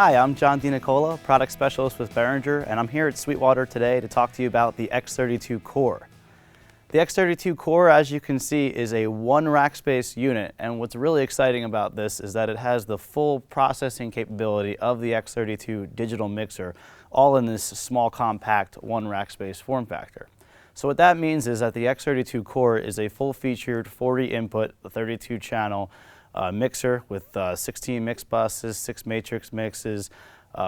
Hi, I'm DiNicola, Product Specialist with Behringer, and I'm here at Sweetwater today to talk to you about the X32 Core. The X32 Core, as you can see, is a one rack space unit, and what's really exciting about this is that it has the full processing capability of the X32 digital mixer, all in this small, compact, one rack space form factor. So what that means is that the X32 Core is a full-featured 40 input, 32 channel mixer with 16 mix buses, 6 matrix mixes,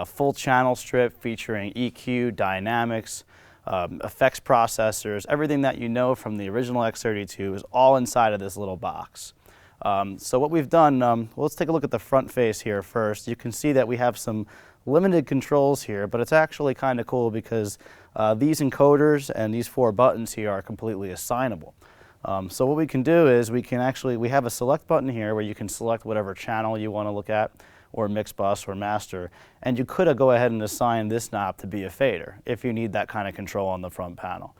full channel strip featuring EQ, dynamics, effects processors. Everything that you know from the original X32 is all inside of this little box. So what we've done, well, let's take a look at the front face here first. You can see that we have some limited controls here, but it's actually kind of cool because these encoders and these 4 buttons here are completely assignable. So what we can do is we have a select button here where you can select whatever channel you want to look at, or mix bus or master, and you could go ahead and assign this knob to be a fader if you need that kind of control on the front panel.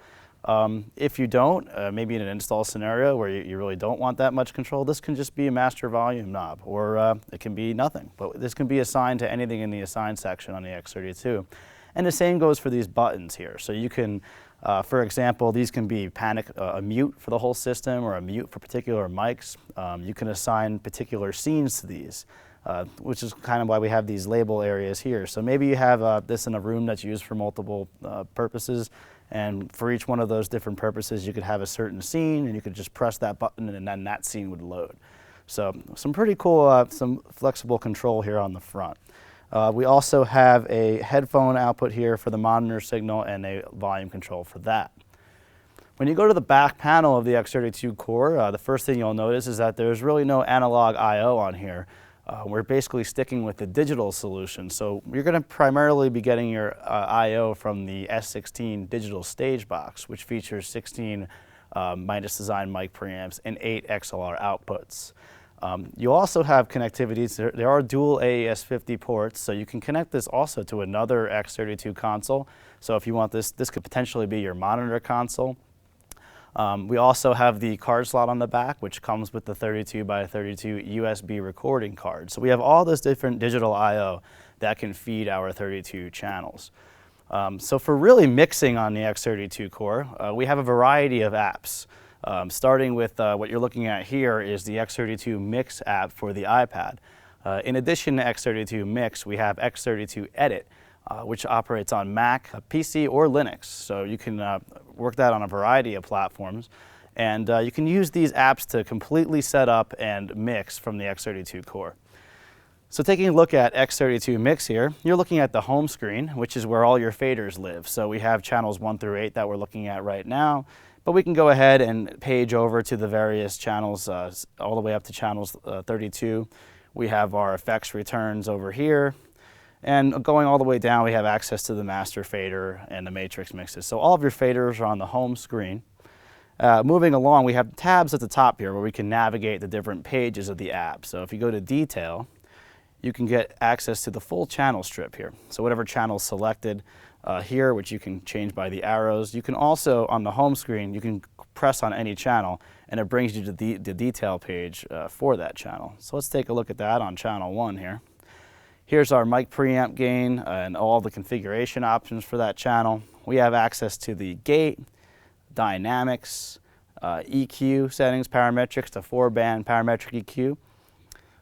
If you don't, maybe in an install scenario where you really don't want that much control, this can just be a master volume knob, or it can be nothing, but this can be assigned to anything in the assign section on the X32. And the same goes for these buttons here. So you can, for example, these can be a mute for the whole system or a mute for particular mics. You can assign particular scenes to these, which is kind of why we have these label areas here. So maybe you have this in a room that's used for multiple purposes, and for each one of those different purposes you could have a certain scene, and you could just press that button and then that scene would load. So some pretty cool, some flexible control here on the front. We also have a headphone output here for the monitor signal and a volume control for that. When you go to the back panel of the X32 Core, the first thing you'll notice is that there's really no analog I/O on here. We're basically sticking with the digital solution. So you're going to primarily be getting your I/O from the S16 digital stage box, which features 16 Midas Design mic preamps and 8 XLR outputs. You also have connectivities. There are dual AES-50 ports, so you can connect this also to another X32 console. So if you want this could potentially be your monitor console. We also have the card slot on the back, which comes with the 32 by 32 USB recording card. So we have all this different digital I/O that can feed our 32 channels. So for really mixing on the X32 Core, we have a variety of apps. Starting with what you're looking at here is the X32 Mix app for the iPad. In addition to X32 Mix, we have X32 Edit, which operates on Mac, PC, or Linux. So you can work that on a variety of platforms. And you can use these apps to completely set up and mix from the X32 Core. So taking a look at X32 Mix here, you're looking at the home screen, which is where all your faders live. So we have channels 1 through 8 that we're looking at right now. But we can go ahead and page over to the various channels all the way up to channels 32. We have our effects returns over here. And going all the way down, we have access to the master fader and the matrix mixes. So all of your faders are on the home screen. Moving along, we have tabs at the top here where we can navigate the different pages of the app. So if you go to detail, you can get access to the full channel strip here. So whatever channel is selected here, which you can change by the arrows. You can also, on the home screen, you can press on any channel and it brings you to the detail page for that channel. So let's take a look at that on channel 1 here. Here's our mic preamp gain and all the configuration options for that channel. We have access to the gate, dynamics, EQ settings, parametrics to 4-band parametric EQ.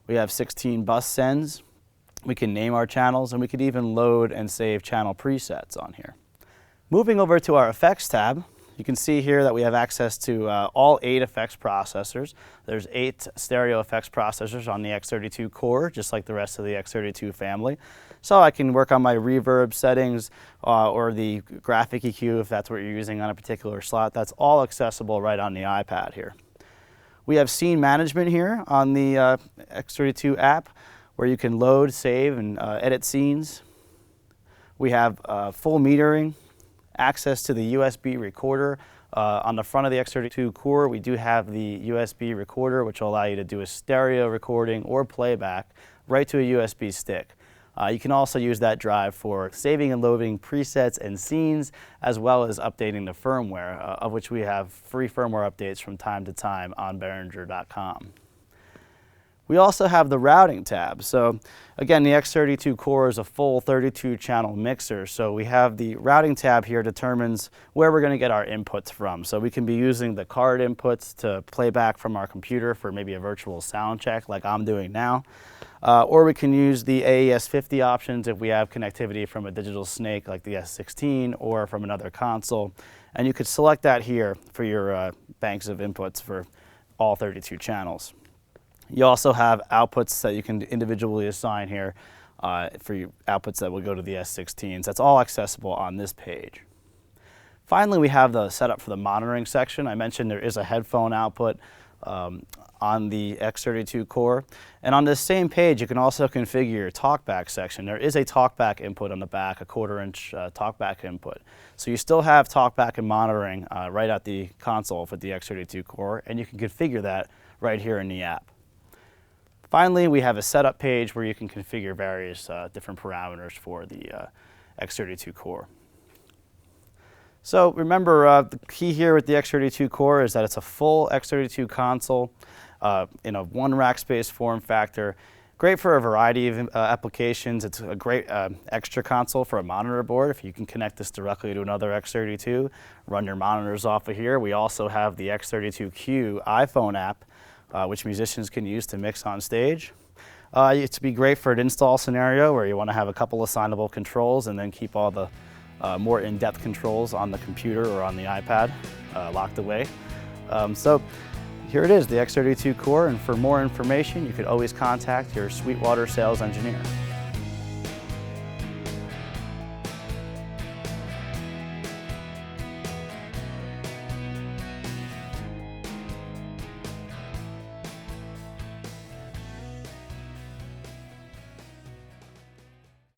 We have 16 bus sends. We can name our channels, and we could even load and save channel presets on here. Moving over to our effects tab, you can see here that we have access to all 8 effects processors. There's 8 stereo effects processors on the X32 Core, just like the rest of the X32 family. So I can work on my reverb settings or the graphic EQ if that's what you're using on a particular slot. That's all accessible right on the iPad here. We have scene management here on the X32 app, where you can load, save, and edit scenes. We have full metering, access to the USB recorder. On the front of the X32 Core, we do have the USB recorder, which will allow you to do a stereo recording or playback right to a USB stick. You can also use that drive for saving and loading presets and scenes, as well as updating the firmware, of which we have free firmware updates from time to time on Behringer.com. We also have the routing tab. So again, the X32 Core is a full 32 channel mixer. So we have the routing tab here determines where we're going to get our inputs from. So we can be using the card inputs to play back from our computer for maybe a virtual sound check like I'm doing now. Or we can use the AES-50 options if we have connectivity from a digital snake like the S16 or from another console. And you could select that here for your banks of inputs for all 32 channels. You also have outputs that you can individually assign here for your outputs that will go to the S16s. That's all accessible on this page. Finally, we have the setup for the monitoring section. I mentioned there is a headphone output on the X32 Core. And on this same page, you can also configure your talkback section. There is a talkback input on the back, a 1/4 inch talkback input. So you still have talkback and monitoring right at the console for the X32 Core, and you can configure that right here in the app. Finally, we have a setup page where you can configure various different parameters for the X32 Core. So remember, the key here with the X32 Core is that it's a full X32 console in a one rack space form factor. Great for a variety of applications. It's a great extra console for a monitor board. If you can connect this directly to another X32, run your monitors off of here. We also have the X32Q iPhone app, which musicians can use to mix on stage. It'd be great for an install scenario where you want to have a couple assignable controls and then keep all the more in-depth controls on the computer or on the iPad locked away. So here it is, the X32 Core, and for more information you could always contact your Sweetwater sales engineer.